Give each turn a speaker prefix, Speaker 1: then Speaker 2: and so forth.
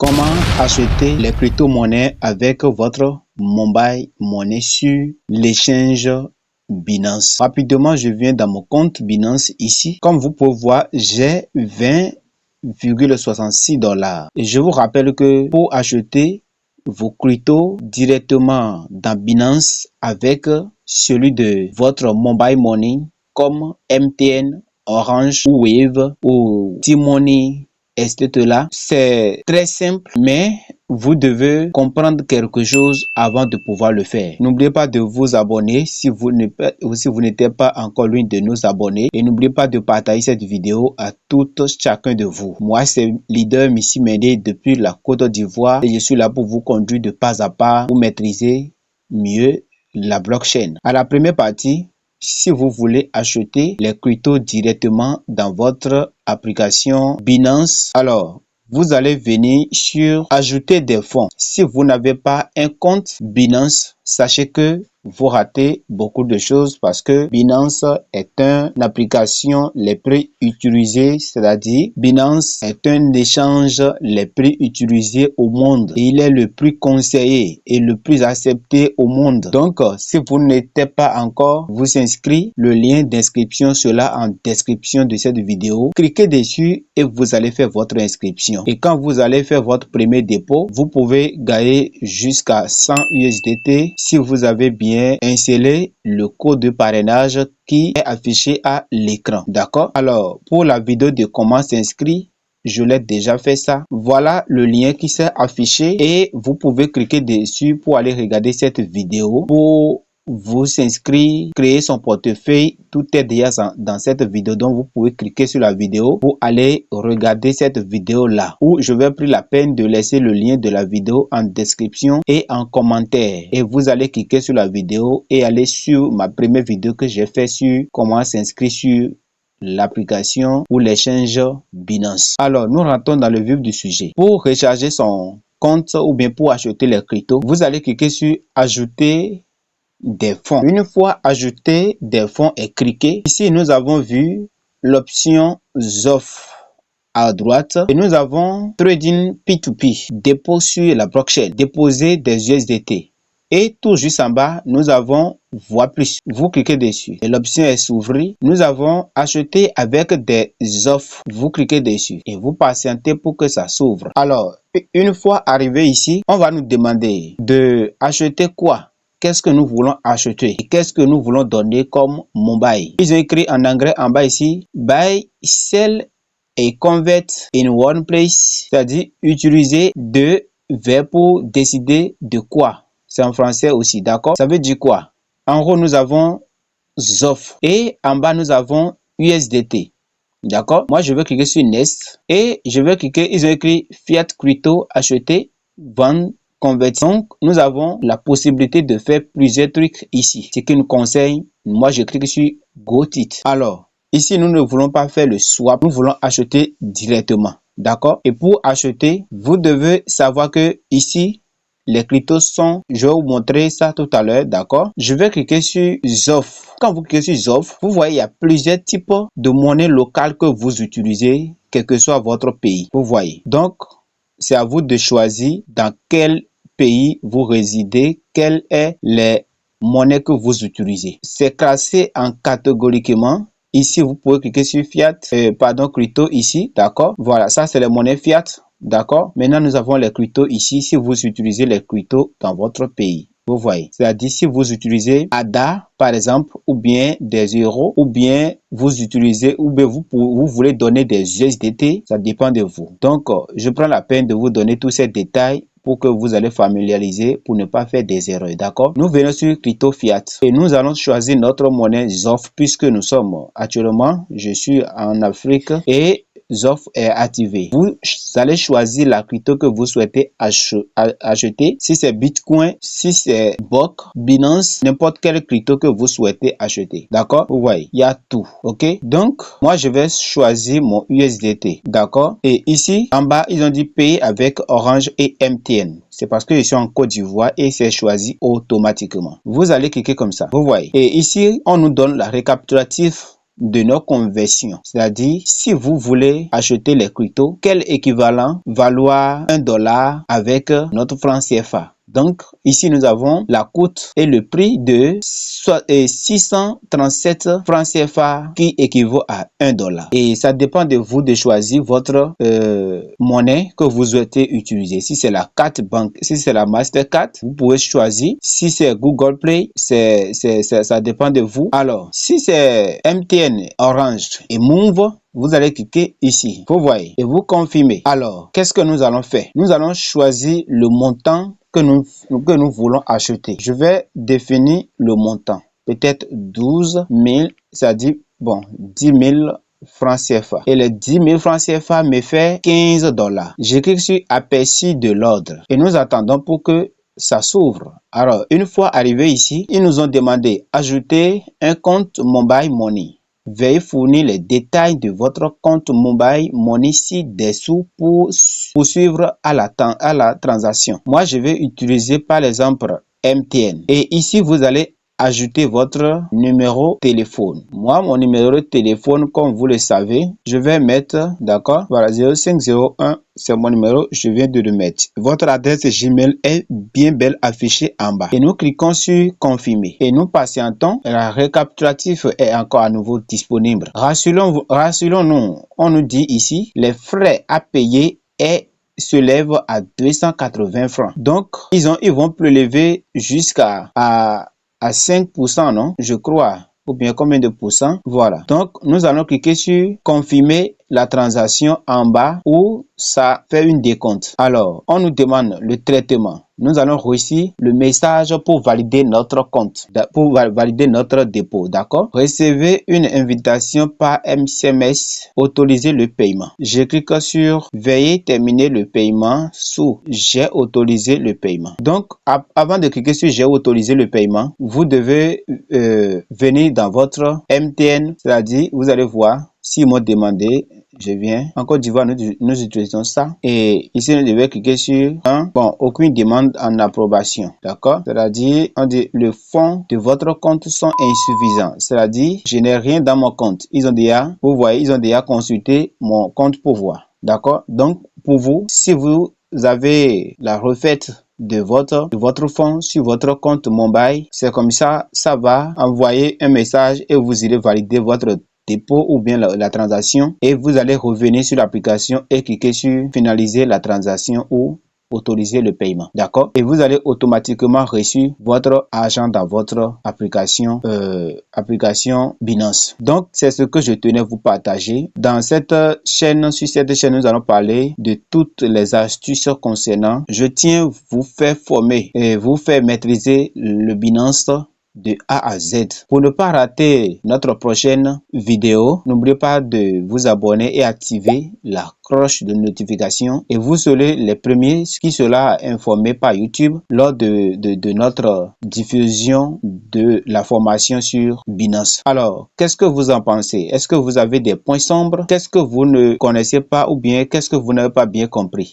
Speaker 1: Comment acheter les crypto-monnaies avec votre mobile money sur l'échange Binance? Rapidement, je viens dans mon compte Binance ici. Comme vous pouvez voir, j'ai 20,66 $. Et je vous rappelle que pour acheter vos cryptos directement dans Binance avec celui de votre mobile money comme MTN, Orange ou Wave ou T-Money, etc. C'est très simple, mais vous devez comprendre quelque chose avant de pouvoir le faire. N'oubliez pas de vous abonner si vous n'êtes pas encore l'une de nos abonnés, et n'oubliez pas de partager cette vidéo à chacun de vous. Moi, c'est Leader Missy Médé depuis la Côte d'Ivoire et je suis là pour vous conduire de pas à pas pour maîtriser mieux la blockchain. À la première partie, si vous voulez acheter les cryptos directement dans votre application Binance, alors vous allez venir sur ajouter des fonds. Si vous n'avez pas un compte Binance, sachez que vous ratez beaucoup de choses parce que Binance est une application les plus utilisées, c'est-à-dire Binance est un échange les plus utilisés au monde et il est le plus conseillé et le plus accepté au monde. Donc, si vous n'êtes pas encore vous inscrit, le lien d'inscription sera en description de cette vidéo. Cliquez dessus et vous allez faire votre inscription. Et quand vous allez faire votre premier dépôt, vous pouvez gagner jusqu'à 100 USDT si vous avez bien installé le code de parrainage qui est affiché à l'écran. D'accord? Alors, pour la vidéo de comment s'inscrire, je l'ai déjà fait ça. Voilà le lien qui s'est affiché et vous pouvez cliquer dessus pour aller regarder cette vidéo. Pour vous inscrire, créer son portefeuille, tout est déjà dans cette vidéo, donc vous pouvez cliquer sur la vidéo pour aller regarder cette vidéo là, où je vais prendre la peine de laisser le lien de la vidéo en description et en commentaire, et vous allez cliquer sur la vidéo et aller sur ma première vidéo que j'ai fait sur comment s'inscrire sur l'application ou l'échange Binance. Alors, nous rentrons dans le vif du sujet. Pour recharger son compte ou bien pour acheter les cryptos, vous allez cliquer sur ajouter des fonds. Une fois ajouté des fonds et cliqué, ici nous avons vu l'option ZOF à droite et nous avons Trading P2P, dépôt sur la blockchain, déposer des USDT. Et tout juste en bas, nous avons voir plus. Vous cliquez dessus et l'option est s'ouvrir. Nous avons acheté avec des offres. Vous cliquez dessus et vous patientez pour que ça s'ouvre. Alors, une fois arrivé ici, on va nous demander de acheter quoi? Qu'est-ce que nous voulons acheter et qu'est-ce que nous voulons donner comme mobile. Ils ont écrit en anglais en bas ici, buy, sell et convert in one place, c'est-à-dire utiliser deux verbes pour décider de quoi. C'est en français aussi, d'accord? Ça veut dire quoi? En haut, nous avons ZOF et en bas, nous avons USDT. D'accord? Moi, je vais cliquer sur Next et je vais cliquer, ils ont écrit Fiat Crypto, acheter, vendre, convertir. Donc, nous avons la possibilité de faire plusieurs trucs ici. Ce qui nous conseille, moi, je clique sur Go It. Alors, ici, nous ne voulons pas faire le swap, nous voulons acheter directement. D'accord? Et pour acheter, vous devez savoir que ici, les cryptos sont, je vais vous montrer ça tout à l'heure, d'accord? Je vais cliquer sur ZOF. Quand vous cliquez sur ZOF, vous voyez, il y a plusieurs types de monnaies locales que vous utilisez, quel que soit votre pays. Vous voyez. Donc, c'est à vous de choisir dans quel pays vous résidez, quelles sont les monnaies que vous utilisez. C'est classé en catégoriquement. Ici, vous pouvez cliquer sur Fiat, crypto ici, d'accord? Voilà, ça c'est les monnaies Fiat. D'accord? Maintenant, nous avons les cryptos ici. Si vous utilisez les cryptos dans votre pays, vous voyez. C'est-à-dire, si vous utilisez ADA, par exemple, ou bien des euros, ou bien vous utilisez, ou bien vous voulez donner des USDT, ça dépend de vous. Donc, je prends la peine de vous donner tous ces détails pour que vous allez familiariser pour ne pas faire des erreurs, d'accord? Nous venons sur Crypto Fiat et nous allons choisir notre monnaie ZOF puisque nous sommes actuellement, je suis en Afrique et ZOF est activé. Vous allez choisir la crypto que vous souhaitez acheter. Si c'est Bitcoin, si c'est BOC, Binance, n'importe quelle crypto que vous souhaitez acheter. D'accord? Vous voyez, il y a tout. Ok? Donc, moi, je vais choisir mon USDT. D'accord? Et ici, en bas, ils ont dit payer avec Orange et MTN. C'est parce que je suis en Côte d'Ivoire et c'est choisi automatiquement. Vous allez cliquer comme ça. Vous voyez. Et ici, on nous donne la récapitulative de nos conversions. C'est-à-dire, si vous voulez acheter les cryptos, quel équivalent valoir $1 avec notre franc CFA? Donc, ici, nous avons la cote et le prix de 637 francs CFA qui équivaut à $1. Et ça dépend de vous de choisir votre monnaie que vous souhaitez utiliser. Si c'est la carte banque, si c'est la Mastercard, vous pouvez choisir. Si c'est Google Play, ça dépend de vous. Alors, si c'est MTN, Orange et Move, vous allez cliquer ici. Vous voyez et vous confirmez. Alors, qu'est-ce que nous allons faire? Nous allons choisir le montant que nous voulons acheter. Je vais définir le montant. Peut-être 12 000, c'est-à-dire, bon, 10 000 francs CFA. Et les 10 000 francs CFA me fait $15. Je clique sur aperçu de l'ordre. Et nous attendons pour que ça s'ouvre. Alors, une fois arrivé ici, ils nous ont demandé ajouter un compte Mobile Money. Veuillez fournir les détails de votre compte Mobile Money ci-dessous pour poursuivre à la transaction. Moi, je vais utiliser par exemple MTN. Et ici, vous allez ajouter votre numéro de téléphone. Moi, mon numéro de téléphone, comme vous le savez, je vais mettre, d'accord, voilà, 0501, c'est mon numéro, je viens de le mettre. Votre adresse Gmail est bien belle affichée en bas. Et nous cliquons sur confirmer. Et nous patientons. Le récapitulatif est encore à nouveau disponible. Rassurons-nous, on nous dit ici, les frais à payer se lève à 280 francs. Donc, ils vont prélever jusqu'à 5%, non? Je crois. Ou bien combien de pourcents? Voilà. Donc, nous allons cliquer sur confirmer la transaction en bas où ça fait une décompte. Alors, on nous demande le traitement. Nous allons réussir le message pour valider notre compte, pour valider notre dépôt, d'accord? Recevez une invitation par SMS, autoriser le paiement. Je clique sur veuillez terminer le paiement sous j'ai autorisé le paiement. Donc, avant de cliquer sur j'ai autorisé le paiement, vous devez venir dans votre MTN, c'est-à-dire, vous allez voir, s'ils m'ont demandé, je viens. En Côte d'Ivoire, nous utilisons ça. Et ici, nous devons cliquer sur aucune demande en approbation. D'accord? C'est-à-dire, on dit, le fonds de votre compte sont insuffisants. C'est-à-dire, je n'ai rien dans mon compte. Vous voyez, ils ont déjà consulté mon compte pour voir. D'accord? Donc, pour vous, si vous avez la refaite de votre fonds sur votre compte mobile, c'est comme ça, ça va envoyer un message et vous irez valider votre dépôt ou bien la transaction et vous allez revenir sur l'application et cliquer sur finaliser la transaction ou autoriser le paiement, d'accord? Et vous allez automatiquement reçu votre argent dans votre application Binance. Donc, c'est ce que je tenais à vous partager. Dans cette chaîne, sur cette chaîne, nous allons parler de toutes les astuces concernant. Je tiens à vous faire former et vous faire maîtriser le Binance de A à Z. Pour ne pas rater notre prochaine vidéo, n'oubliez pas de vous abonner et activer la cloche de notification et vous serez les premiers qui seront informés par YouTube lors de notre diffusion de la formation sur Binance. Alors, qu'est-ce que vous en pensez? Est-ce que vous avez des points sombres? Qu'est-ce que vous ne connaissez pas ou bien qu'est-ce que vous n'avez pas bien compris?